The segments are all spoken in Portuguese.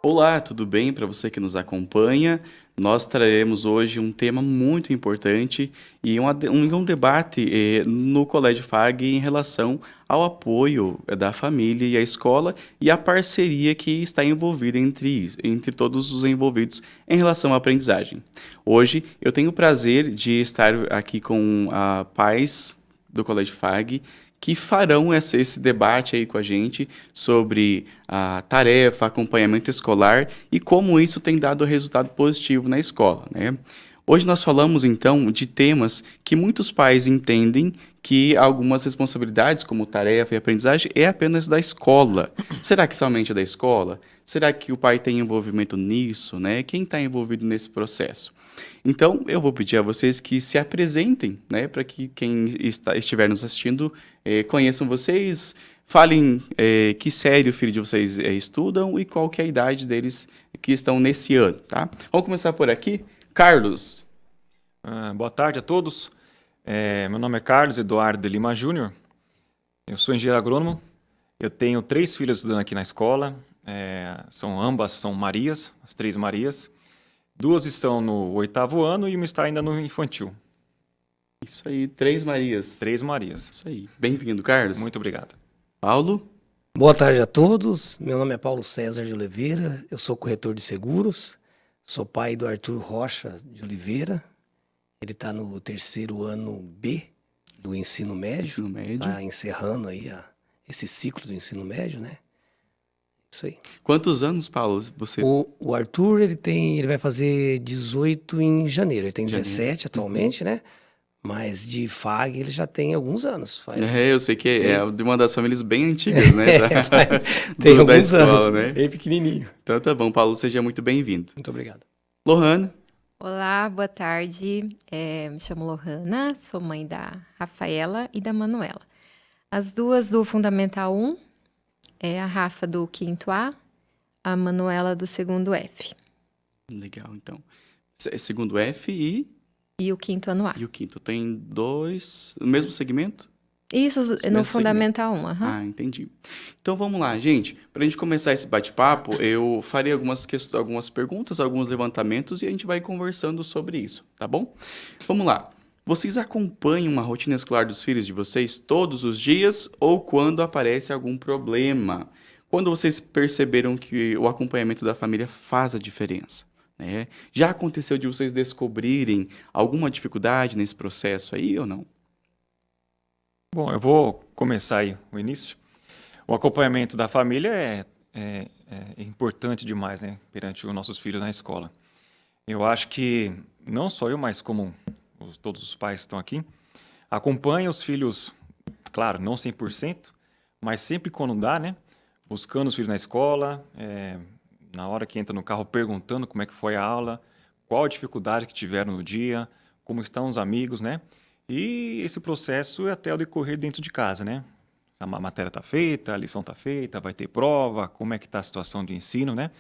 Olá, tudo bem? Para você que nos acompanha, nós traremos hoje um tema muito importante e um debate no Colégio FAG em relação ao apoio da família e a escola e a parceria que está envolvida entre todos os envolvidos em relação à aprendizagem. Hoje eu tenho o prazer de estar aqui com pais do Colégio FAG que farão esse debate aí com a gente sobre a tarefa, acompanhamento escolar e como isso tem dado resultado positivo na escola, né? Hoje nós falamos então de temas que muitos pais entendem que algumas responsabilidades, como tarefa e aprendizagem, é apenas da escola. Será que somente é da escola? Será que o pai tem envolvimento nisso, né? Quem está envolvido nesse processo? Então, eu vou pedir a vocês que se apresentem, né, para que quem estiver nos assistindo conheçam vocês, falem que série o filho de vocês estudam e qual que é a idade deles que estão nesse ano, tá? Vamos começar por aqui. Carlos. Boa tarde a todos. Meu nome é Carlos Eduardo de Lima Júnior. Eu sou engenheiro agrônomo. Eu tenho 3 filhas estudando aqui na escola. Ambas são Marias, as 3 Marias. 2 estão no 8º ano e uma está ainda no infantil. Isso aí, 3 Marias. 3 Marias. Isso aí. Bem-vindo, Carlos. Muito obrigado. Paulo. Boa tarde a todos. Meu nome é Paulo César de Oliveira. Eu sou corretor de seguros. Sou pai do Arthur Rocha de Oliveira. Ele está no 3º ano B do ensino médio. Ensino médio. Está encerrando aí esse ciclo do ensino médio, né? Isso aí. Quantos anos, Paulo, você... O Arthur, ele vai fazer 18 em janeiro. Ele tem 17 atualmente, né? Mas de FAG ele já tem alguns anos. Eu sei que é de uma das famílias bem antigas, né? Tem alguns da escola, anos, né? Bem pequenininho. Então tá bom, Paulo, seja muito bem-vindo. Muito obrigado. Lohana. Olá, boa tarde. Me chamo Lohana, sou mãe da Rafaela e da Manuela. As duas do Fundamental 1, a Rafa do 5º A Manuela do 2º F. Legal, então. 2º F E o 5º ano A. E o 5º. Tem 2... No mesmo segmento? Isso, no Fundamental 1. Ah, entendi. Então vamos lá, gente. Para a gente começar esse bate-papo, eu farei algumas perguntas, alguns levantamentos e a gente vai conversando sobre isso, tá bom? Vamos lá. Vocês acompanham uma rotina escolar dos filhos de vocês todos os dias ou quando aparece algum problema? Quando vocês perceberam que o acompanhamento da família faz a diferença? Né? Já aconteceu de vocês descobrirem alguma dificuldade nesse processo aí ou não? Bom, eu vou começar aí o início. O acompanhamento da família é importante demais, né, perante os nossos filhos na escola. Eu acho que não só eu, mas como todos os pais que estão aqui, acompanham os filhos, claro, não 100%, mas sempre quando dá, né, buscando os filhos na escola, na hora que entra no carro perguntando como é que foi a aula, qual a dificuldade que tiveram no dia, como estão os amigos, né? E esse processo é até o decorrer dentro de casa, né? A matéria está feita, a lição está feita, vai ter prova, como é que está a situação de ensino, né?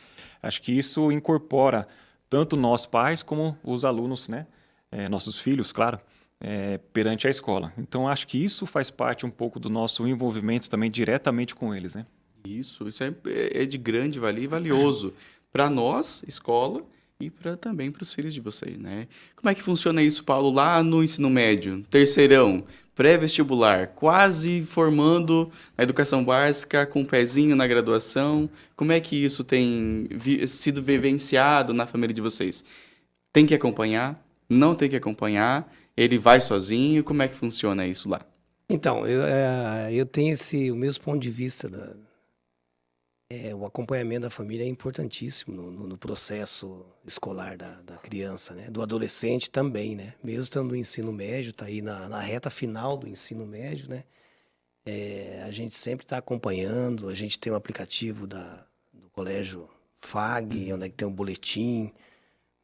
Acho que isso incorpora tanto nós pais como os alunos, né? Nossos filhos, claro, perante a escola. Então, acho que isso faz parte um pouco do nosso envolvimento também diretamente com eles, né? Isso é de grande valia e valioso para nós, escola, e também para os filhos de vocês, né? Como é que funciona isso, Paulo, lá no ensino médio, terceirão, pré-vestibular, quase formando a educação básica com um pezinho na graduação? Como é que isso tem sido vivenciado na família de vocês? Tem que acompanhar? Não tem que acompanhar? Ele vai sozinho? Como é que funciona isso lá? Então, eu tenho o mesmo ponto de vista o acompanhamento da família é importantíssimo no processo escolar da criança, né? Do adolescente também, né? Mesmo estando no ensino médio, está aí na reta final do ensino médio, né? A gente sempre está acompanhando, a gente tem um aplicativo do colégio FAG, onde é que tem um boletim,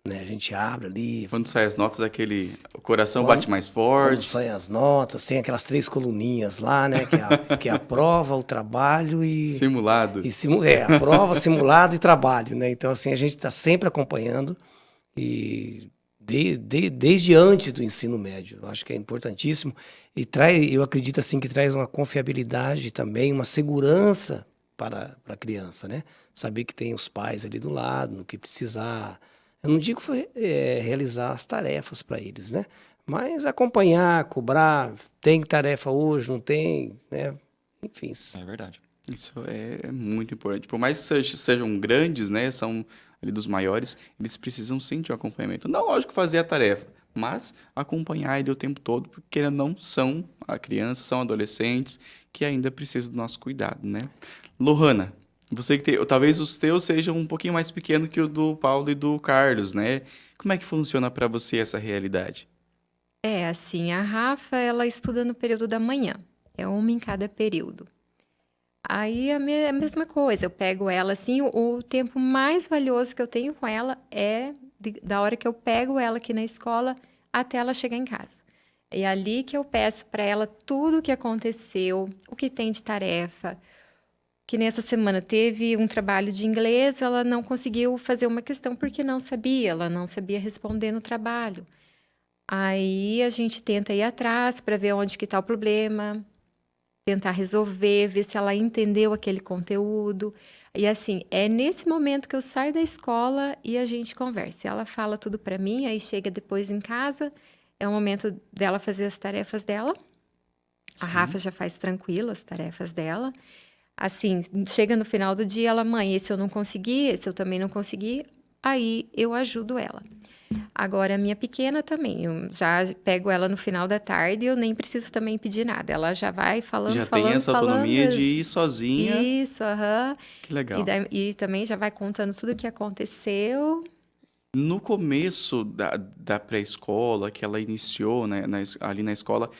né? A gente abre ali. Quando saem as notas, o coração bate mais forte. Quando saem as notas, tem aquelas 3 coluninhas lá, né? Que é a prova, o trabalho e... Simulado. A prova, simulado e trabalho, né? Então, assim, a gente está sempre acompanhando e desde antes do ensino médio. Eu acho que é importantíssimo e eu acredito, assim, que traz uma confiabilidade também, uma segurança para a criança, né? Saber que tem os pais ali do lado, no que precisar. Eu não digo realizar as tarefas para eles, né? Mas acompanhar, cobrar, tem tarefa hoje, não tem, né? Enfim. É verdade. Isso é muito importante. Por mais que sejam grandes, né, são ali dos maiores, eles precisam sim de um acompanhamento. Não, lógico, fazer a tarefa, mas acompanhar ele o tempo todo, porque eles não são a criança, são adolescentes que ainda precisam do nosso cuidado, né? Lohana, você que tem, talvez os teus sejam um pouquinho mais pequenos que o do Paulo e do Carlos, né? Como é que funciona para você essa realidade? Assim, a Rafa, ela estuda no período da manhã. É uma em cada período. Aí a mesma coisa, eu pego ela assim, o tempo mais valioso que eu tenho com ela é da hora que eu pego ela aqui na escola até ela chegar em casa. É ali que eu peço para ela tudo o que aconteceu, o que tem de tarefa. Que nessa semana teve um trabalho de inglês, ela não conseguiu fazer uma questão porque não sabia, ela não sabia responder no trabalho. Aí a gente tenta ir atrás para ver onde que está o problema, tentar resolver, ver se ela entendeu aquele conteúdo. E assim, é nesse momento que eu saio da escola e a gente conversa. Ela fala tudo para mim, aí chega depois em casa, é o momento dela fazer as tarefas dela. A Rafa já faz tranquilo as tarefas dela. Assim, chega no final do dia, ela, mãe, esse eu não consegui, esse eu também não consegui, aí eu ajudo ela. Agora, a minha pequena também, eu já pego ela no final da tarde e eu nem preciso também pedir nada. Ela já vai falando, Já falando, tem essa falando. autonomia de ir sozinha. Isso, aham. Que legal. E também já vai contando tudo o que aconteceu. No começo da pré-escola, que ela iniciou, né, ali na escola,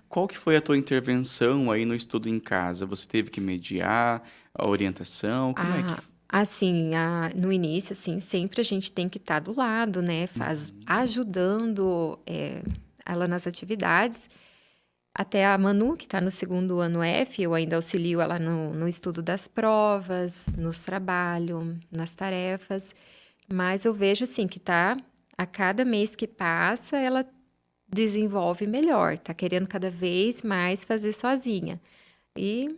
qual que foi a tua intervenção aí no estudo em casa? Você teve que mediar a orientação? Como é que... Assim, no início, assim, sempre a gente tem que estar do lado, né? Ajudando ela nas atividades. Até a Manu, que está no segundo ano F, eu ainda auxilio ela no estudo das provas, nos trabalhos, nas tarefas. Mas eu vejo, assim, que a cada mês que passa, ela desenvolve melhor. Tá querendo cada vez mais fazer sozinha. E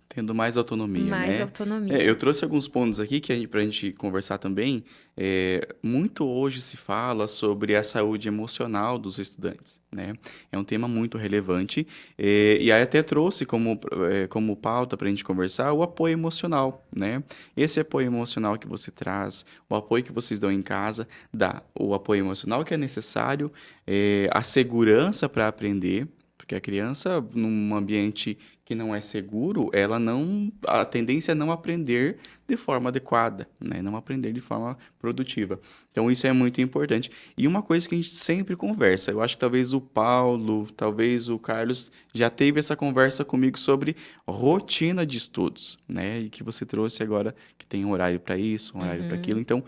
Tendo mais autonomia, mais né? autonomia. Eu trouxe alguns pontos aqui para a gente conversar também. Muito hoje se fala sobre a saúde emocional dos estudantes, né? É um tema muito relevante. E aí até trouxe como pauta para a gente conversar o apoio emocional, né? Esse apoio emocional que você traz, o apoio que vocês dão em casa, dá o apoio emocional que é necessário, a segurança para aprender, porque a criança, num ambiente que não é seguro, a tendência é não aprender de forma adequada, né? Não aprender de forma produtiva. Então, isso é muito importante. E uma coisa que a gente sempre conversa, eu acho que talvez o Paulo, talvez o Carlos já teve essa conversa comigo sobre rotina de estudos, né? E que você trouxe agora que tem um horário para isso, um horário para aquilo. Então,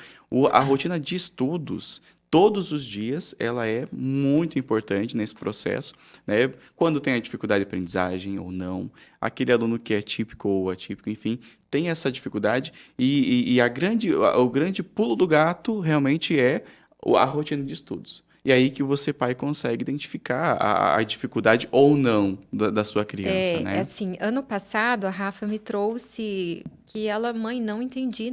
a rotina de estudos todos os dias, ela é muito importante nesse processo, né? Quando tem a dificuldade de aprendizagem ou não, aquele aluno que é típico ou atípico, enfim, tem essa dificuldade e o grande pulo do gato realmente é a rotina de estudos. E aí que você, pai, consegue identificar a dificuldade ou não da sua criança, né? Assim, ano passado a Rafa me trouxe que ela, mãe, não entendi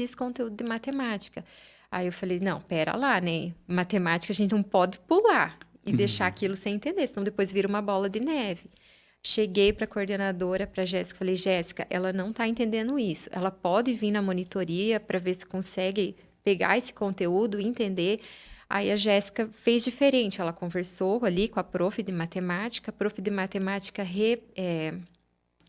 esse conteúdo de matemática. Aí eu falei, não, pera lá, né? Matemática a gente não pode pular e deixar aquilo sem entender, senão depois vira uma bola de neve. Cheguei para a coordenadora, para a Jéssica, falei, Jéssica, ela não está entendendo isso. Ela pode vir na monitoria para ver se consegue pegar esse conteúdo e entender. Aí a Jéssica fez diferente, ela conversou ali com a prof de matemática,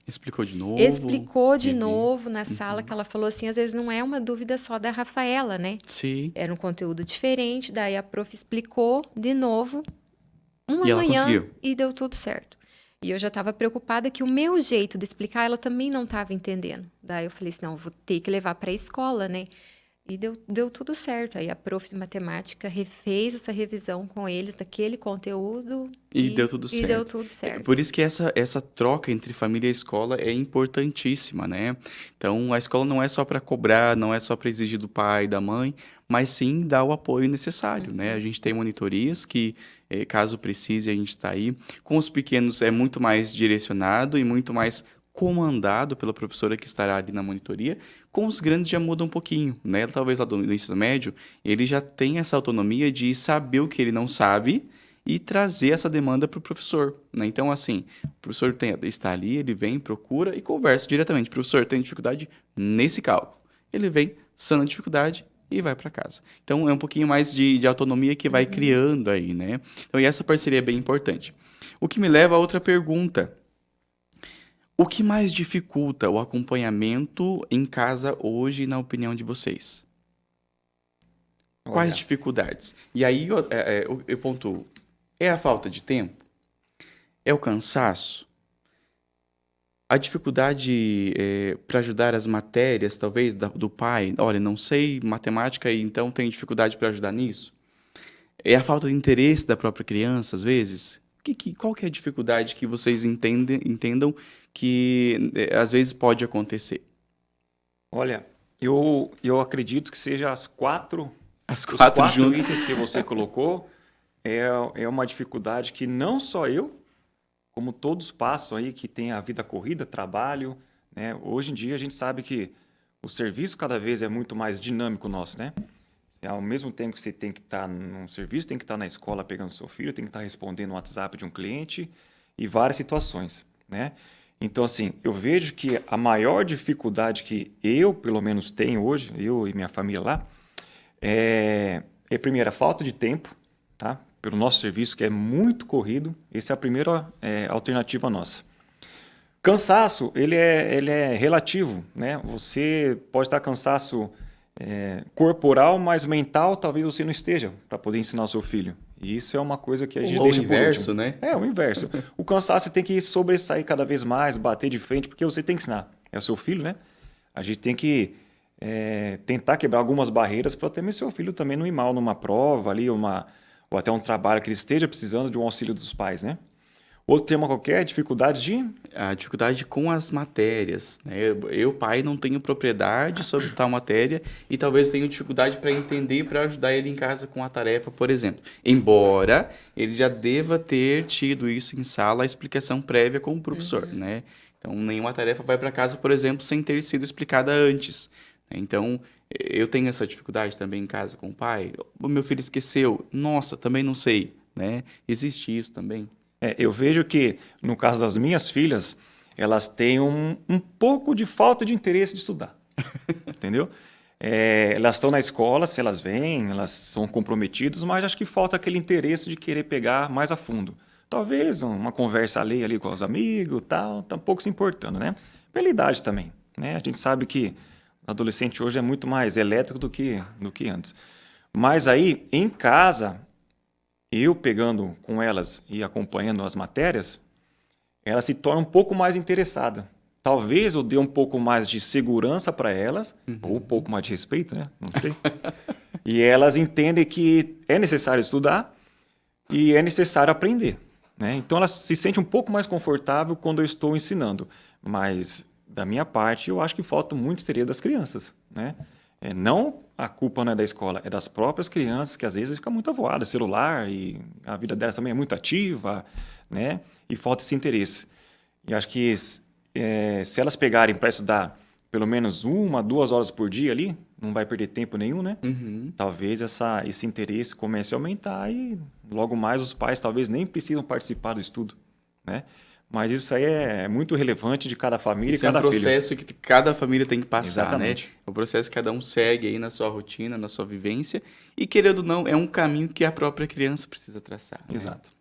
Explicou de novo. Explicou de novo na sala, que ela falou assim, às vezes não é uma dúvida só da Rafaela, né? Sim. Era um conteúdo diferente, daí a prof explicou de novo, uma E ela manhã, conseguiu. e deu tudo certo. E eu já estava preocupada que o meu jeito de explicar, ela também não estava entendendo. Daí eu falei assim, não, vou ter que levar para a escola, né? E deu tudo certo. Aí a prof de matemática refez essa revisão com eles daquele conteúdo. E deu tudo certo. E deu tudo certo. Por isso que essa troca entre família e escola é importantíssima, né? Então, a escola não é só para cobrar, não é só para exigir do pai, da mãe, mas sim dar o apoio necessário, né? A gente tem monitorias que, caso precise, a gente está aí. Com os pequenos é muito mais direcionado e muito mais comandado pela professora que estará ali na monitoria. Com os grandes já muda um pouquinho, né? Talvez lá do ensino médio, ele já tem essa autonomia de saber o que ele não sabe e trazer essa demanda para o professor, né? Então, assim, o professor está ali, ele vem, procura e conversa diretamente. Professor, tem dificuldade nesse cálculo. Ele vem, sana a dificuldade e vai para casa. Então, é um pouquinho mais de autonomia que vai criando aí, né? Então, e essa parceria é bem importante. O que me leva a outra pergunta. O que mais dificulta o acompanhamento em casa hoje, na opinião de vocês? Quais Olha, dificuldades? E aí eu pontuo. É a falta de tempo? É o cansaço? A dificuldade para ajudar as matérias, talvez, do pai? Olha, não sei matemática e então tenho dificuldade para ajudar nisso? É a falta de interesse da própria criança, às vezes? Qual que é a dificuldade que vocês entendam que às vezes pode acontecer? olha, eu acredito que seja As os quatro quatro juntas. itens que você colocou é uma dificuldade que não só eu, como todos passam aí, que tem a vida corrida, trabalho, né? Hoje em dia a gente sabe que o serviço cada vez é muito mais dinâmico nosso, né? Ao mesmo tempo que você tem que estar num serviço, tem que estar na escola pegando seu filho, tem que estar respondendo o WhatsApp de um cliente e várias situações, né? Então, assim, eu vejo que a maior dificuldade que eu, pelo menos, tenho hoje, eu e minha família lá, primeiro, a falta de tempo, tá? Pelo nosso serviço, que é muito corrido. Essa é a primeira alternativa nossa. Cansaço, ele é relativo, né? Você pode estar cansaço corporal, mas mental talvez você não esteja para poder ensinar o seu filho. E isso é uma coisa que a gente Ou o deixa por inverso, último. né? É, o inverso. O cansaço você tem que sobressair cada vez mais, bater de frente, porque você tem que ensinar. É o seu filho, né? A gente tem que tentar quebrar algumas barreiras para também seu filho também não ir mal numa prova ali, ou até um trabalho que ele esteja precisando de um auxílio dos pais, né? Outro tema qualquer, dificuldade de... A dificuldade com as matérias, né? Eu, pai, não tenho propriedade sobre tal matéria e talvez tenha dificuldade para entender e para ajudar ele em casa com a tarefa, por exemplo. Embora ele já deva ter tido isso em sala, a explicação prévia com o professor, né? Então, nenhuma tarefa vai para casa, por exemplo, sem ter sido explicada antes. Então, eu tenho essa dificuldade também em casa com o pai. O meu filho esqueceu. Nossa, também não sei, né? Existe isso também. Eu vejo que, no caso das minhas filhas, elas têm um pouco de falta de interesse de estudar. Entendeu? Elas estão na escola, se elas vêm, elas são comprometidas, mas acho que falta aquele interesse de querer pegar mais a fundo. Talvez uma conversa alheia ali com os amigos, tal, tá um pouco se importando, né? Pela idade também, né? A gente sabe que o adolescente hoje é muito mais elétrico do que antes. Mas aí, em casa, eu pegando com elas e acompanhando as matérias, ela se torna um pouco mais interessada. Talvez eu dê um pouco mais de segurança para elas, ou um pouco mais de respeito, né? Não sei. E elas entendem que é necessário estudar e é necessário aprender, né? Então elas se sentem um pouco mais confortável quando eu estou ensinando. Mas, da minha parte, eu acho que falta muito interesse das crianças, né? Não a culpa não é da escola, é das próprias crianças que às vezes ficam muito avoadas, celular, e a vida delas também é muito ativa, né? E falta esse interesse. E acho que se elas pegarem para estudar pelo menos 1, 2 horas por dia ali, não vai perder tempo nenhum, né? Talvez esse interesse comece a aumentar e logo mais os pais talvez nem precisam participar do estudo, né? Mas isso aí é muito relevante de cada família e cada filho. É um processo que cada família tem que passar, Exatamente. né? É um processo que cada um segue aí na sua rotina, na sua vivência. E, querendo ou não, é um caminho que a própria criança precisa traçar, né? Exato.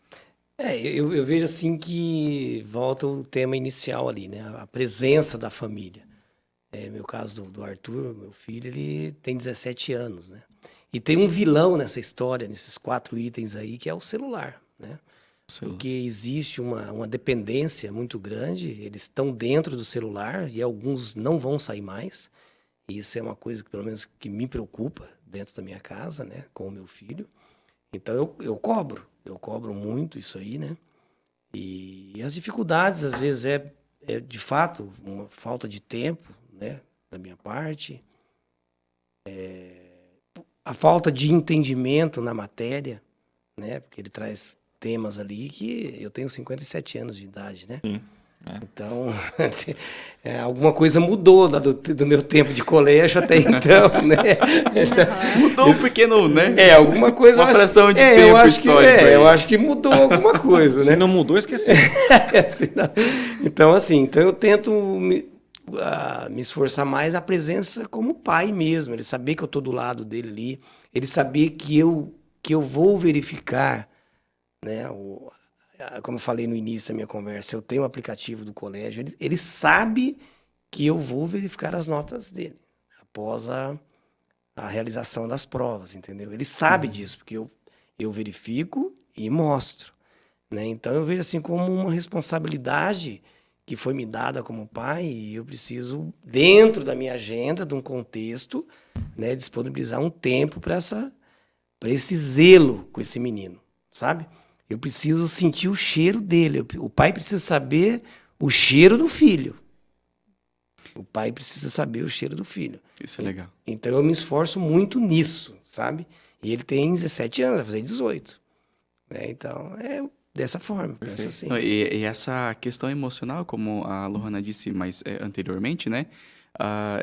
Eu vejo assim que volta o tema inicial ali, né? A presença da família. Meu caso do Arthur, meu filho, ele tem 17 anos, né? E tem um vilão nessa história, nesses 4 itens aí, que é o celular, né? Porque existe uma dependência muito grande, eles estão dentro do celular e alguns não vão sair mais. E isso é uma coisa que, pelo menos, que me preocupa dentro da minha casa, né? Com o meu filho. Então, eu cobro muito isso aí, né? E as dificuldades, às vezes, é de fato uma falta de tempo, né? Da minha parte. A falta de entendimento na matéria, né? Porque ele traz temas ali que eu tenho 57 anos de idade, né? Sim. Então, alguma coisa mudou do meu tempo de colégio até então, né? Mudou um pequeno, né? Alguma coisa... Uma fração de tempo eu acho histórico aí. eu acho que mudou alguma coisa, Se né? não mudou, esqueceu. Então, assim, eu tento me esforçar mais na presença como pai mesmo. Ele saber que eu estou do lado dele ali. Ele saber que eu vou verificar, né? Como eu falei no início da minha conversa, eu tenho o aplicativo do colégio. Ele sabe que eu vou verificar as notas dele após a realização das provas, entendeu? Ele sabe disso, porque eu verifico e mostro, né? Então eu vejo assim como uma responsabilidade que foi me dada como pai e eu preciso, dentro da minha agenda, de um contexto, né, disponibilizar um tempo para esse zelo com esse menino, sabe? Eu preciso sentir o cheiro dele. O pai precisa saber o cheiro do filho. O pai precisa saber o cheiro do filho. Isso é legal. Então eu me esforço muito nisso, sabe? E ele tem 17 anos, vai fazer 18. Né? Então é dessa forma, penso assim. E essa questão emocional, como a Lohana disse mais anteriormente, né?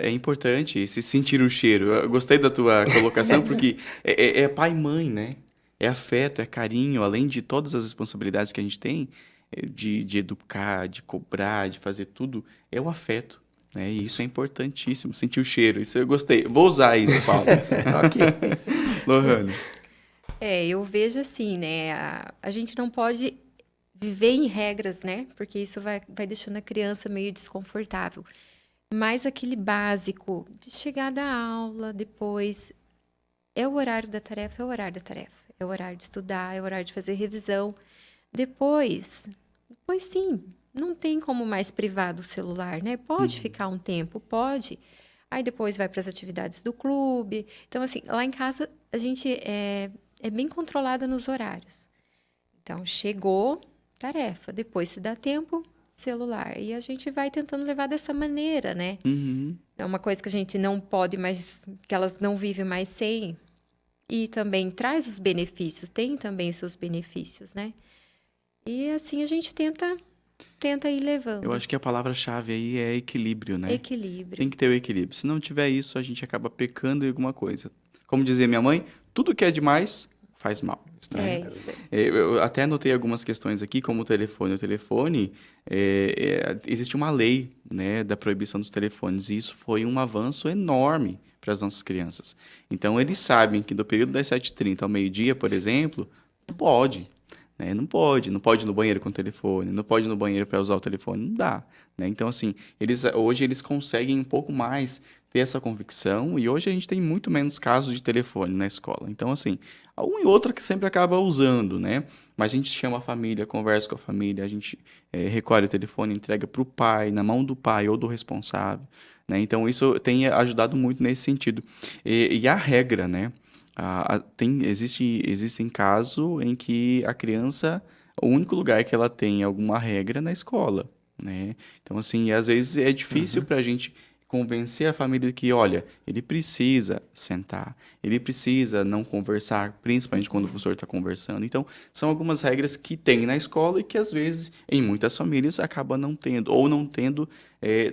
É importante esse sentir o cheiro. Eu gostei da tua colocação, porque é pai e mãe, né? É afeto, é carinho, além de todas as responsabilidades que a gente tem, de educar, de cobrar, de fazer tudo, é o afeto. Né? E isso é importantíssimo, sentir o cheiro. Isso eu gostei. Vou usar isso, Paulo. Ok. Lohana. Eu vejo assim, né? A gente não pode viver em regras, né? Porque isso vai deixando a criança meio desconfortável. Mas aquele básico de chegar da aula, depois é o horário da tarefa, é o horário da tarefa. É o horário de estudar, é o horário de fazer revisão. Depois sim, não tem como mais privar do celular, né? Pode ficar um tempo, pode. Aí depois vai para as atividades do clube. Então, assim, lá em casa a gente é bem controlada nos horários. Então, chegou, tarefa. Depois, se dá tempo, celular. E a gente vai tentando levar dessa maneira, né? Uhum. É uma coisa que a gente não pode mais, que elas não vivem mais sem. E também traz os benefícios, tem também seus benefícios, né? E assim a gente tenta ir levando. Eu acho que a palavra-chave aí é equilíbrio, né? Equilíbrio. Tem que ter o equilíbrio. Se não tiver isso, a gente acaba pecando em alguma coisa. Como dizia minha mãe, tudo que é demais faz mal. Né? Isso aí. Eu até anotei algumas questões aqui, como o telefone. O telefone, existe uma lei, né, da proibição dos telefones, e isso foi um avanço enorme para as nossas crianças. Então, eles sabem que do período das 7h30 ao meio-dia, por exemplo, não pode. Né? Não pode ir no banheiro com o telefone, não pode ir no banheiro para usar o telefone, não dá. Né? Então, assim, hoje eles conseguem um pouco mais ter essa convicção, e hoje a gente tem muito menos casos de telefone na escola. Então, assim, um e outro que sempre acaba usando, né? Mas a gente chama a família, conversa com a família, a gente recolhe o telefone, entrega para o pai, na mão do pai ou do responsável. Né? Então, isso tem ajudado muito nesse sentido. E a regra, né? Existem casos em que a criança, o único lugar que ela tem alguma regra é na escola, né? Então, assim, às vezes é difícil para a gente convencer a família que, olha, ele precisa sentar, ele precisa não conversar, principalmente quando o professor está conversando. Então, são algumas regras que tem na escola e que, às vezes, em muitas famílias, acaba não tendo, ou não tendo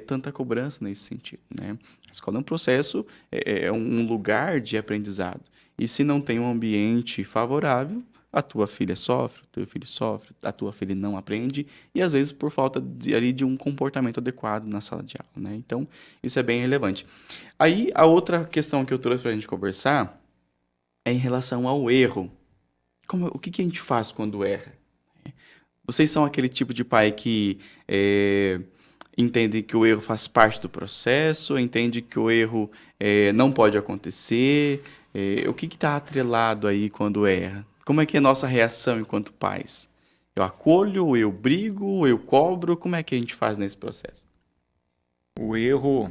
tanta cobrança nesse sentido, né? A escola é um processo, é um lugar de aprendizado. E se não tem um ambiente favorável, a tua filha sofre, o teu filho sofre, a tua filha não aprende, e às vezes por falta de um comportamento adequado na sala de aula, né? Então, isso é bem relevante. Aí, a outra questão que eu trouxe para a gente conversar é em relação ao erro. O que a gente faz quando erra? Vocês são aquele tipo de pai que entende que o erro faz parte do processo, entende que o erro não pode acontecer. O que está atrelado aí quando erra? Como é que é a nossa reação enquanto pais? Eu acolho, eu brigo, eu cobro? Como é que a gente faz nesse processo? O erro,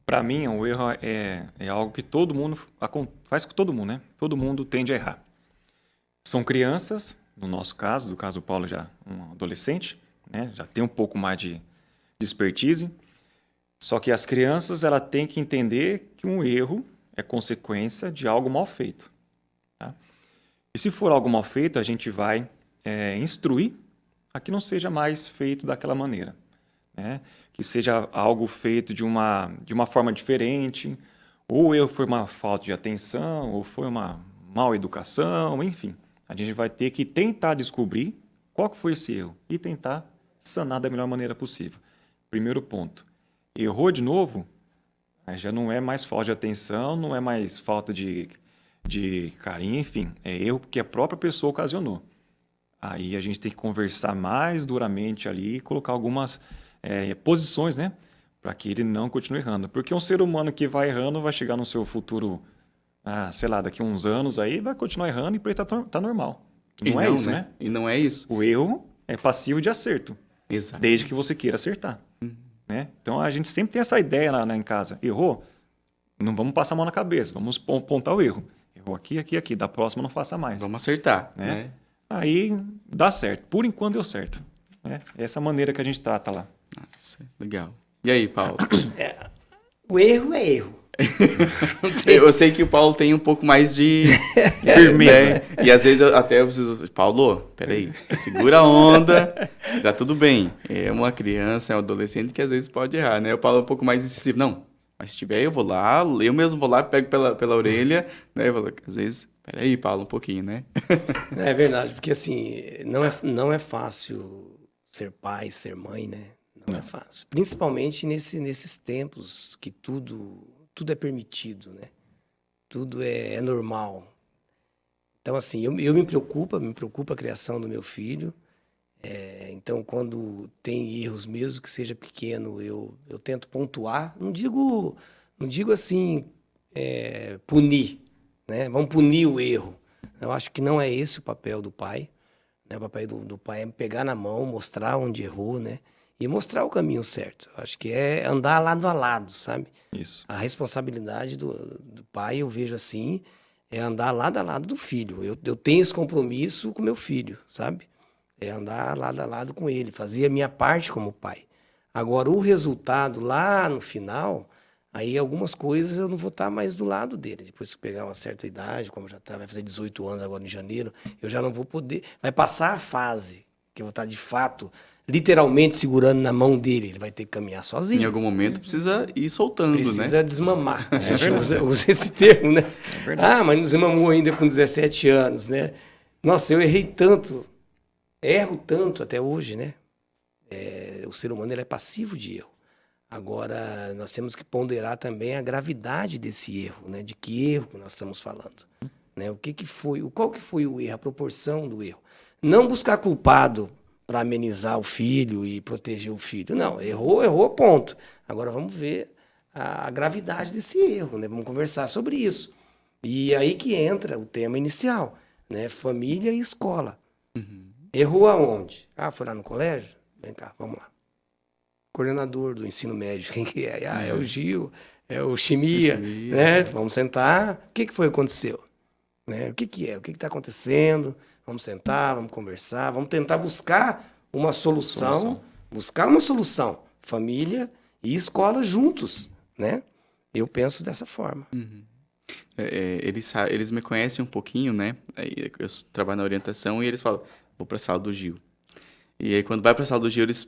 para mim, o erro é algo que todo mundo faz com todo mundo, né? Todo mundo tende a errar. São crianças, no nosso caso, do caso do Paulo já um adolescente, né? Já tem um pouco mais de expertise. Só que as crianças, ela tem que entender que um erro é consequência de algo mal feito. Tá? E se for algo mal feito, a gente vai instruir a que não seja mais feito daquela maneira. né? Que seja algo feito de uma forma diferente, ou o erro foi uma falta de atenção, ou foi uma mal educação, enfim. A gente vai ter que tentar descobrir qual que foi esse erro e tentar sanar da melhor maneira possível. Primeiro ponto. Errou de novo, aí já não é mais falta de atenção, não é mais falta de carinho, enfim. É erro porque a própria pessoa ocasionou. Aí a gente tem que conversar mais duramente ali e colocar algumas posições, né? Para que ele não continue errando. Porque um ser humano que vai errando vai chegar no seu futuro, sei lá, daqui a uns anos, aí vai continuar errando e para ele tá normal. Não é isso, né? E não é isso. O erro é passivo de acerto, Exato. desde que você queira acertar. Né? Então a gente sempre tem essa ideia lá em casa. Errou? Não vamos passar a mão na cabeça, vamos apontar o erro. Errou aqui, aqui, aqui. Da próxima não faça mais. Vamos acertar, Né? né? Aí dá certo. Por enquanto deu certo. Né? Essa é a maneira que a gente trata lá. Nossa, legal. E aí, Paulo? O erro é erro. Eu sei que o Paulo tem um pouco mais de Firmeza. né? E às vezes eu preciso... Paulo, peraí, segura a onda, tá tudo bem. É uma criança, é um adolescente que às vezes pode errar, né? O Paulo é um pouco mais incisivo. Não, mas se tiver, eu vou lá, eu mesmo vou lá, pego pela orelha, né? Eu falo, às vezes, peraí, Paulo, um pouquinho, né? É verdade, porque assim, não é fácil ser pai, ser mãe, né? Não é fácil. Principalmente nesses tempos que tudo é permitido, né? Tudo é normal. Então, assim, eu me preocupa a criação do meu filho. Então, quando tem erros, mesmo que seja pequeno, eu tento pontuar. Não digo assim, punir, né? Vamos punir o erro. Eu acho que não é esse o papel do pai. Né? O papel do pai é pegar na mão, mostrar onde errou, né? E mostrar o caminho certo. Eu acho que é andar lado a lado, sabe? Isso. A responsabilidade do pai, eu vejo assim, é andar lado a lado do filho. Eu tenho esse compromisso com meu filho, sabe? É andar lado a lado com ele, fazer a minha parte como pai. Agora, o resultado lá no final, aí algumas coisas eu não vou estar mais do lado dele. Depois que pegar uma certa idade, como já tá, vai fazer 18 anos agora em janeiro, eu já não vou poder. Vai passar a fase que eu vou estar de fato, literalmente segurando na mão dele. Ele vai ter que caminhar sozinho. Em algum momento precisa ir soltando, Precisa né? desmamar. A gente usa esse termo, né? verdade. Mas não desmamou ainda com 17 anos, né? Nossa, eu errei tanto, erro tanto até hoje, né? O ser humano ele é passivo de erro. Agora, nós temos que ponderar também a gravidade desse erro, né? De que erro que nós estamos falando. Né? Qual que foi o erro, a proporção do erro. Não buscar culpado para amenizar o filho e proteger o filho. Não, errou, ponto. Agora vamos ver a gravidade desse erro, né? Vamos conversar sobre isso. E aí que entra o tema inicial, né? Família e escola. Errou aonde? Foi lá no colégio? Vem cá, vamos lá. Coordenador do ensino médio, quem que é? É o Gil, é o Chimia, né? Vamos sentar. O que foi que aconteceu? Né? O que é? O que está acontecendo? Vamos sentar, vamos conversar, vamos tentar buscar uma solução. Buscar uma solução. Família e escola juntos, né? Eu penso dessa forma. Eles me conhecem um pouquinho, né? Aí eu trabalho na orientação e eles falam, vou para a sala do Gil. E aí quando vai para a sala do Gil, eles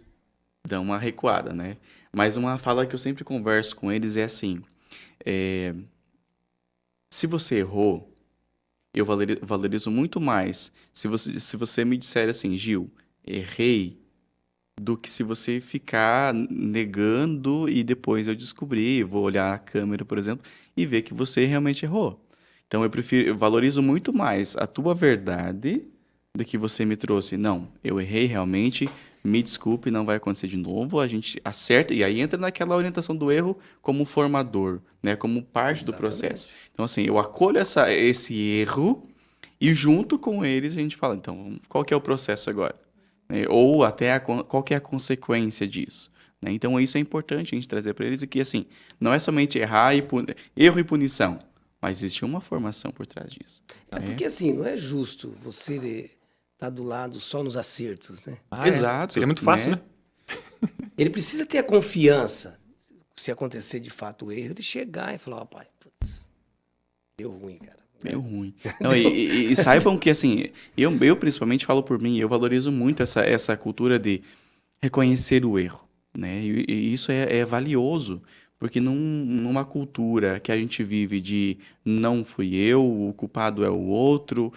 dão uma recuada, né? Mas uma fala que eu sempre converso com eles é assim, se você errou, eu valorizo muito mais se você me disser assim, Gil, errei, do que se você ficar negando e depois eu descobrir, vou olhar a câmera, por exemplo, e ver que você realmente errou. Então eu valorizo muito mais a tua verdade do que você me trouxe. Não, eu errei realmente, me desculpe, não vai acontecer de novo, a gente acerta, e aí entra naquela orientação do erro como formador, né, como parte do processo. Então, assim, eu acolho esse erro e junto com eles a gente fala, então, qual que é o processo agora? Ou até qual que é a consequência disso? Né? Então, isso é importante a gente trazer para eles, e que, assim, não é somente erro e punição, mas existe uma formação por trás disso. Porque, assim, não é justo você tá do lado só nos acertos, né? Exato. Seria muito fácil, né? Ele precisa ter a confiança, se acontecer de fato o erro, ele chegar e falar, pai, putz, deu ruim, cara. Deu ruim. Não, e saibam que, assim, eu principalmente falo por mim, eu valorizo muito essa cultura de reconhecer o erro. né? E isso é valioso, porque numa cultura que a gente vive de não fui eu, o culpado é o outro,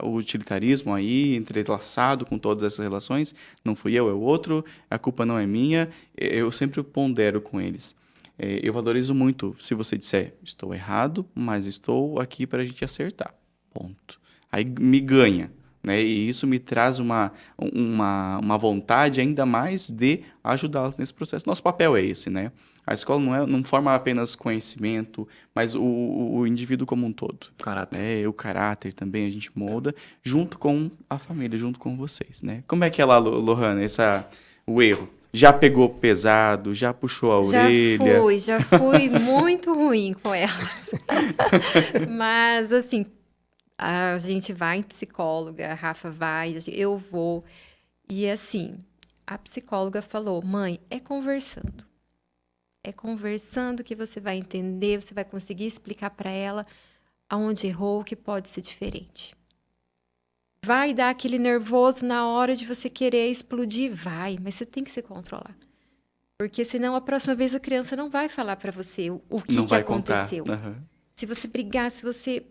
o utilitarismo aí entrelaçado com todas essas relações, não fui eu, é o outro, a culpa não é minha, eu sempre pondero com eles. Eu valorizo muito se você disser, estou errado, mas estou aqui para a gente acertar, ponto. Aí me ganha. Né? E isso me traz uma vontade ainda mais de ajudá-los nesse processo. Nosso papel é esse, né? A escola não forma apenas conhecimento, mas o indivíduo como um todo. Caráter. Né? O caráter também a gente molda junto com a família, junto com vocês, né? Como é que é lá, Lohana, o erro? Já pegou pesado, já puxou a orelha? Já fui muito ruim com elas. Mas, assim, a gente vai em psicóloga, a Rafa vai, eu vou. E assim, a psicóloga falou, mãe, é conversando. É conversando que você vai entender, você vai conseguir explicar para ela aonde errou, que pode ser diferente. Vai dar aquele nervoso na hora de você querer explodir? Vai, mas você tem que se controlar. Porque senão a próxima vez a criança não vai falar para você o que aconteceu. Uhum. Se você brigar, se você...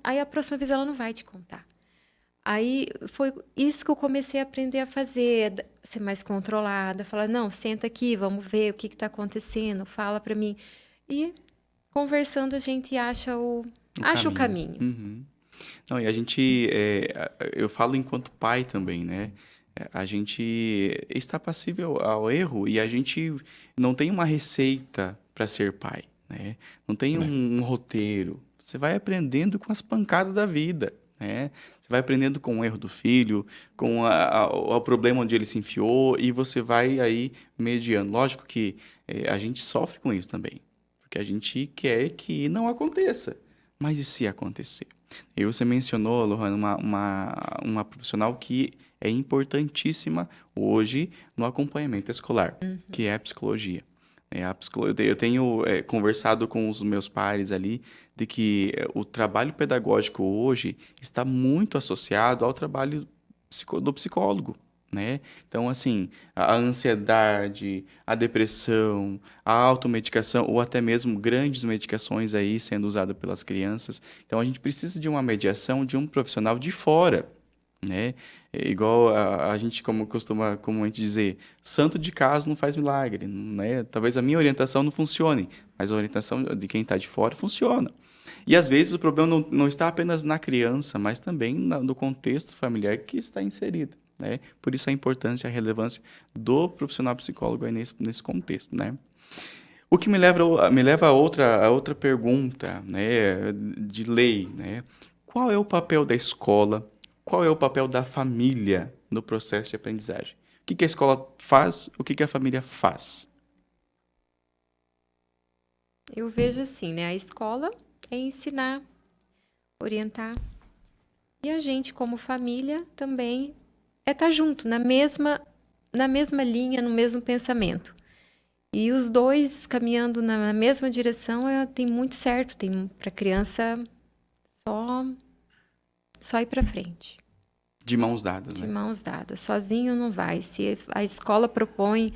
Aí a próxima vez ela não vai te contar. Aí foi isso que eu comecei a aprender a fazer, ser mais controlada, falar, não, senta aqui, vamos ver o que está acontecendo, fala para mim. E conversando a gente acha o caminho. Uhum. Não, e a gente, eu falo enquanto pai também, né? A gente está passível ao erro e a gente não tem uma receita para ser pai, né? Não tem um roteiro. Você vai aprendendo com as pancadas da vida, né? Você vai aprendendo com o erro do filho, com o problema onde ele se enfiou e você vai aí mediando. Lógico que a gente sofre com isso também, porque a gente quer que não aconteça. Mas e se acontecer? E você mencionou, Lohana, uma profissional que é importantíssima hoje no acompanhamento escolar, que é a psicologia. Eu tenho conversado com os meus pares ali de que o trabalho pedagógico hoje está muito associado ao trabalho do psicólogo, né? Então, assim, a ansiedade, a depressão, a automedicação ou até mesmo grandes medicações aí sendo usadas pelas crianças. Então, a gente precisa de uma mediação de um profissional de fora, né? Igual a gente como costuma comumente dizer, santo de casa não faz milagre, né? Talvez a minha orientação não funcione, mas a orientação de quem está de fora funciona. E às vezes o problema não está apenas na criança, mas também no contexto familiar que está inserido, né? Por isso a importância e a relevância do profissional psicólogo aí nesse contexto, né? O que me leva a outra pergunta, né, de lei, né? Qual é o papel da escola? Qual é o papel da família no processo de aprendizagem? O que a escola faz? O que a família faz? Eu vejo assim, né? A escola é ensinar, orientar. E a gente, como família, também é estar junto, na mesma linha, no mesmo pensamento. E os dois caminhando na mesma direção tem muito certo. Tem para a criança só ir para frente. De mãos dadas, De né? mãos dadas. Sozinho não vai. Se a escola propõe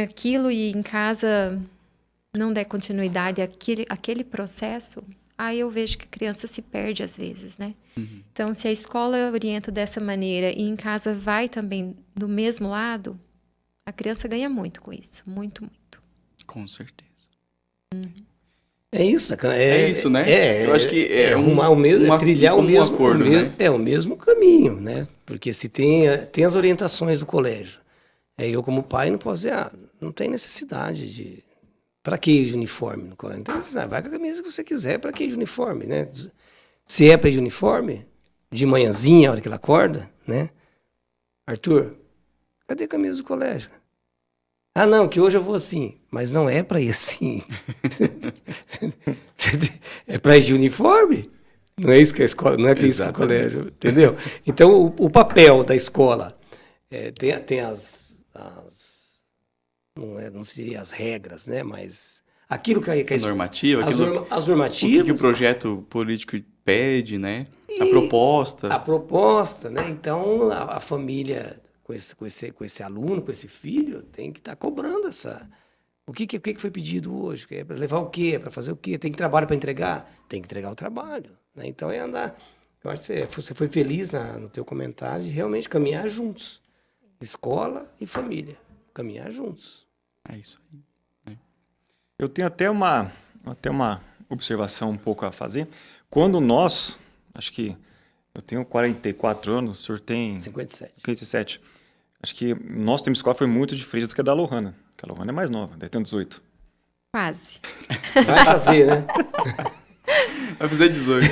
aquilo e em casa não der continuidade àquele processo, aí eu vejo que a criança se perde às vezes, né? Uhum. Então, se a escola orienta dessa maneira e em casa vai também do mesmo lado, a criança ganha muito com isso. Muito, muito. Com certeza. É isso, É isso, né? Eu acho que arrumar o mesmo, trilhar o mesmo acordo, né? o mesmo caminho, né? Porque se tem as orientações do colégio, eu como pai não posso dizer, não tem necessidade de... Para que ir de uniforme no colégio? Não tem necessidade, vai com a camisa que você quiser, para que ir de uniforme, né? Se é para ir de uniforme, de manhãzinha, a hora que ela acorda, né? Arthur, cadê a camisa do colégio? Ah, não, que hoje eu vou assim. Mas não é para ir assim. É para ir de uniforme. Não é isso que a escola, não é para isso que o colégio, entendeu? Então, o papel da escola tem não sei as regras, né? Mas aquilo que a normativa, as normativas, o que o projeto político pede, né? A proposta. A proposta, né? Então, a família com esse aluno, com esse filho, tem que estar cobrando essa. O que foi pedido hoje? É para levar o quê? É para fazer o quê? Tem trabalho para entregar? Tem que entregar o trabalho, né? Então é andar. Eu acho que você foi feliz no teu comentário de realmente caminhar juntos. Escola e família. Caminhar juntos. É isso aí. Eu tenho até uma observação um pouco a fazer. Quando nós, acho que eu tenho 44 anos, o senhor tem 57. 57. Acho que nosso tempo de escola foi muito diferente do que a da Lohana. Porque a Lohana é mais nova, deve ter 18. Quase. Vai fazer, né? Vai fazer 18.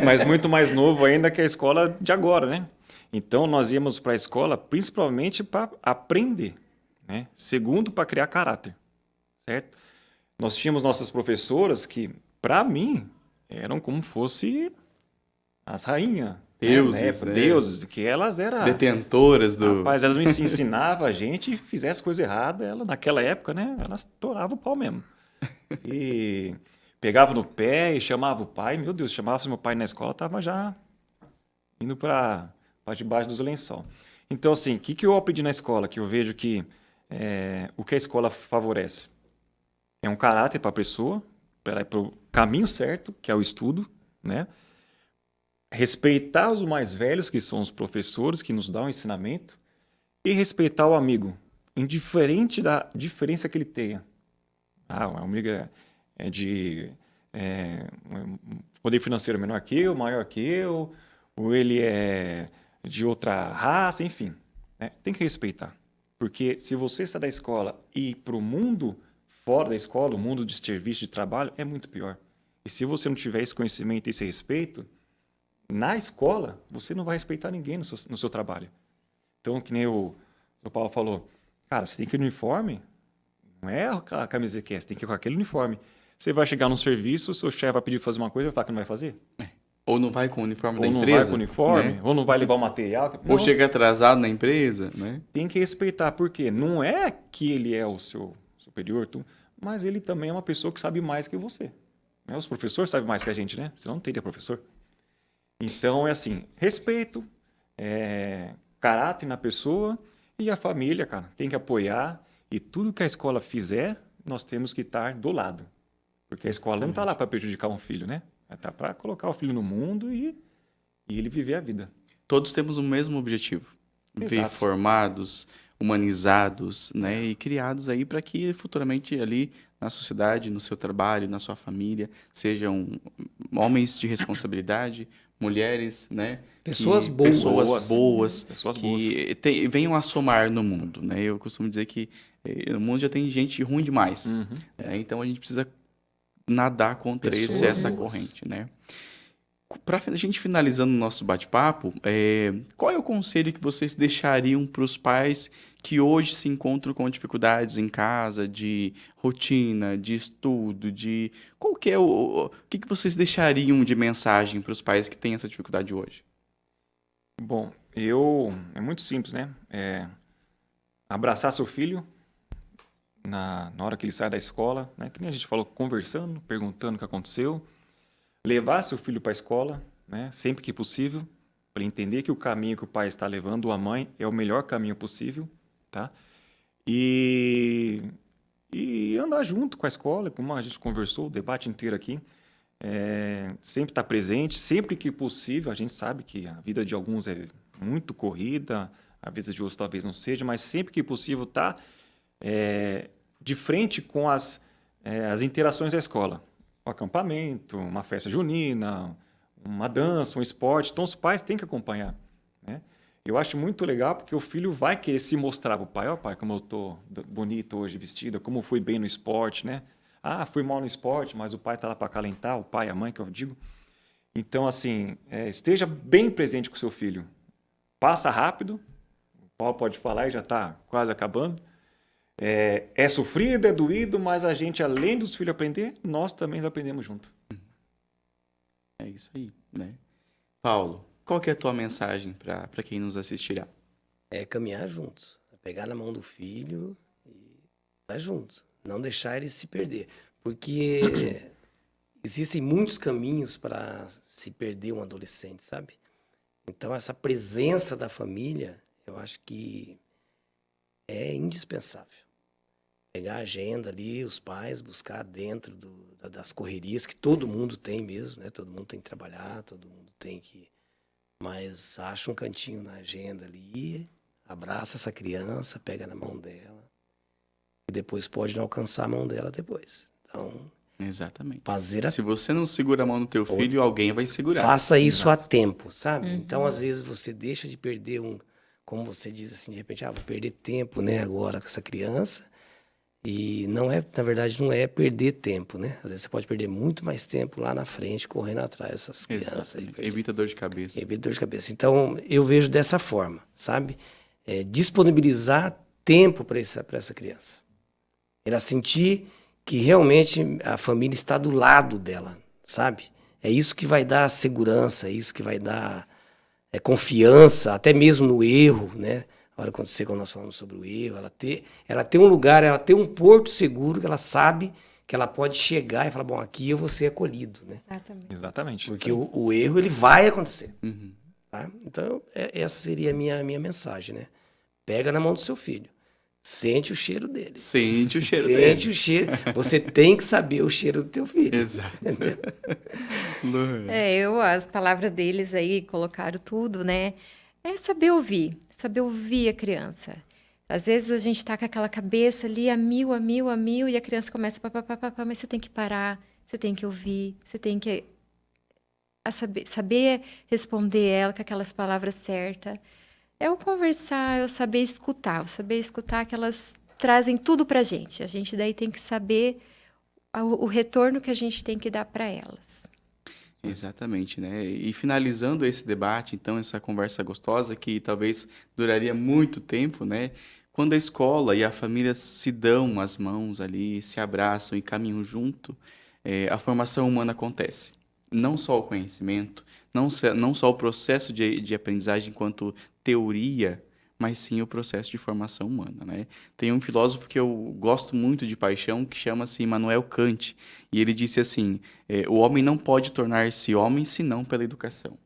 Mas muito mais novo ainda que a escola de agora, né? Então, nós íamos para a escola principalmente para aprender, né? Segundo, para criar caráter, certo? Nós tínhamos nossas professoras que, para mim, eram como fosse as rainhas. Deuses, né? Deuses, que elas eram... Detentoras do... Rapaz, elas me ensinavam a gente, fizesse coisa errada, ela, naquela época, né? Elas toravam o pau mesmo. E pegava no pé e chamava o pai. Meu Deus, chamava meu pai na escola, estava já indo para debaixo dos lençol. Então, assim, o que eu aprendi na escola? Que eu vejo que o que a escola favorece é um caráter para a pessoa, para o caminho certo, que é o estudo, né? Respeitar os mais velhos, que são os professores, que nos dão o ensinamento, e respeitar o amigo, indiferente da diferença que ele tenha. O amigo é de poder financeiro menor que eu, maior que eu, ou ele é de outra raça, enfim. Né? Tem que respeitar. Porque se você está da escola e ir para o mundo fora da escola, o mundo de serviço, de trabalho, é muito pior. E se você não tiver esse conhecimento e esse respeito, na escola, você não vai respeitar ninguém no seu trabalho. Então, que nem o Paulo falou, cara, você tem que ir no uniforme, não é a camisa que é, você tem que ir com aquele uniforme. Você vai chegar no serviço, o seu chefe vai pedir para fazer uma coisa, vai falar que não vai fazer? Ou não vai com o uniforme da Ou não empresa. vai com o uniforme, né? ou não vai levar o material. Ou Não, chega atrasado na empresa, né? tem que respeitar, porque não é que ele é o seu superior, mas ele também é uma pessoa que sabe mais que você. Né? Os professores sabem mais que a gente, né? Senão não teria professor. Então, é assim, respeito, caráter na pessoa e a família, cara, tem que apoiar. E tudo que a escola fizer, nós temos que estar do lado. Porque a escola não está lá para prejudicar um filho, né? Ela está para colocar o filho no mundo e ele viver a vida. Todos temos o mesmo objetivo. Ver Exato. formados, humanizados, né? E criados aí para que futuramente ali na sociedade, no seu trabalho, na sua família, sejam homens de responsabilidade, mulheres, né? Pessoas que, boas. Pessoas boas que venham a somar no mundo, né? Eu costumo dizer que no mundo já tem gente ruim demais. Uhum. Então a gente precisa nadar contra Pessoas essa boas. corrente, né? Para a gente finalizando o nosso bate-papo, qual é o conselho que vocês deixariam para os pais que hoje se encontram com dificuldades em casa, de rotina, de estudo, qual que é o que vocês deixariam de mensagem para os pais que têm essa dificuldade hoje? Bom, é muito simples, né? Abraçar seu filho na hora que ele sai da escola, né? Que nem a gente falou, conversando, perguntando o que aconteceu. Levar seu filho para a escola, né? Sempre que possível, para entender que o caminho que o pai está levando, ou a mãe, é o melhor caminho possível, tá? E andar junto com a escola, como a gente conversou o debate inteiro aqui. Sempre estar presente, sempre que possível. A gente sabe que a vida de alguns é muito corrida, a vida de outros talvez não seja, mas sempre que possível estar de frente com as interações da escola. Um acampamento, uma festa junina, uma dança, um esporte. Então, os pais têm que acompanhar. Né? Eu acho muito legal porque o filho vai querer se mostrar para o pai. Ó, pai, como eu estou bonita hoje, vestida, como eu fui bem no esporte, né? Fui mal no esporte, mas o pai está lá para acalentar, o pai, a mãe, que eu digo. Então, assim, esteja bem presente com o seu filho. Passa rápido, o Paulo pode falar e já está quase acabando. É sofrido, é doído, mas a gente, além dos filhos aprender, nós também aprendemos junto. É isso aí, né? Paulo, qual que é a tua mensagem para quem nos assistirá? É caminhar juntos. Pegar na mão do filho e estar juntos. Não deixar ele se perder. Porque existem muitos caminhos para se perder um adolescente, sabe? Então, essa presença da família Eu acho que é indispensável. Pegar a agenda ali, os pais, buscar dentro das correrias que todo mundo tem mesmo, né? Todo mundo tem que trabalhar, todo mundo tem que... Mas acha um cantinho na agenda ali, abraça essa criança, pega na mão dela. E depois pode não alcançar a mão dela depois. Então, Exatamente. fazer Se você não segura a mão do teu filho, alguém vai segurar. faça isso Exato. a tempo, sabe? Então, às vezes, você deixa de perder como você diz assim, de repente, vou perder tempo, né, agora com essa criança. E não é, na verdade, não é perder tempo, né? Às vezes você pode perder muito mais tempo lá na frente, correndo atrás dessas crianças. Exatamente. Evita dor de cabeça. Evita dor de cabeça. Então, eu vejo dessa forma, sabe? Disponibilizar tempo para essa criança. Ela sentir que realmente a família está do lado dela, sabe? É isso que vai dar segurança, é isso que vai dar confiança, até mesmo no erro, né? A hora que acontecer, quando nós falamos sobre o erro, ela ter um lugar, ela ter um porto seguro que ela sabe que ela pode chegar e falar, bom, aqui eu vou ser acolhido, né? Exatamente. Exatamente. Porque o erro, ele vai acontecer. Uhum. Tá? Então, essa seria a minha mensagem, né? Pega na mão do seu filho. Sente o cheiro dele. Sente o cheiro Sente dele. o cheiro. Você tem que saber o cheiro do teu filho. Exato. Lu, As palavras deles aí colocaram tudo, né? É saber ouvir a criança. Às vezes a gente tá com aquela cabeça ali a mil, e a criança começa papapá, mas você tem que parar, você tem que ouvir, você tem que saber responder ela com aquelas palavras certas. É o conversar, é o saber escutar que elas trazem tudo pra gente. A gente daí tem que saber o retorno que a gente tem que dar para elas. Exatamente, né? E finalizando esse debate, então, essa conversa gostosa que talvez duraria muito tempo, né? Quando a escola e a família se dão as mãos ali, se abraçam e caminham junto, a formação humana acontece. Não só o conhecimento, não só o processo de aprendizagem enquanto teoria, mas sim o processo de formação humana, né? Tem um filósofo que eu gosto muito de paixão, que chama-se Immanuel Kant, e ele disse assim, o homem não pode tornar-se homem senão pela educação.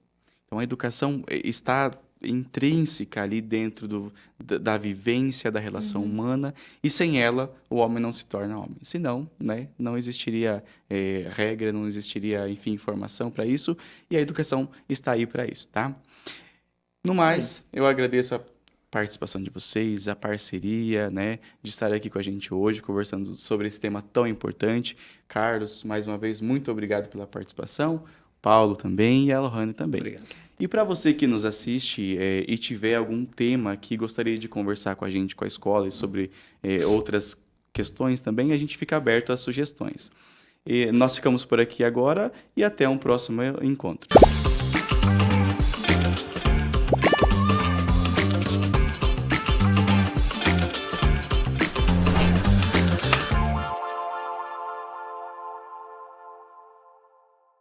Então, a educação está intrínseca ali dentro da vivência, da relação humana, e sem ela, o homem não se torna homem. Senão, né, não existiria regra, não existiria, enfim, informação para isso, e a educação está aí para isso, tá? No mais, eu agradeço a participação de vocês, a parceria, né, de estar aqui com a gente hoje, conversando sobre esse tema tão importante. Carlos, mais uma vez, muito obrigado pela participação. Paulo também e a Lohane também. Obrigado. E para você que nos assiste e tiver algum tema que gostaria de conversar com a gente, com a escola, e sobre outras questões também, a gente fica aberto às sugestões. Nós ficamos por aqui agora e até um próximo encontro.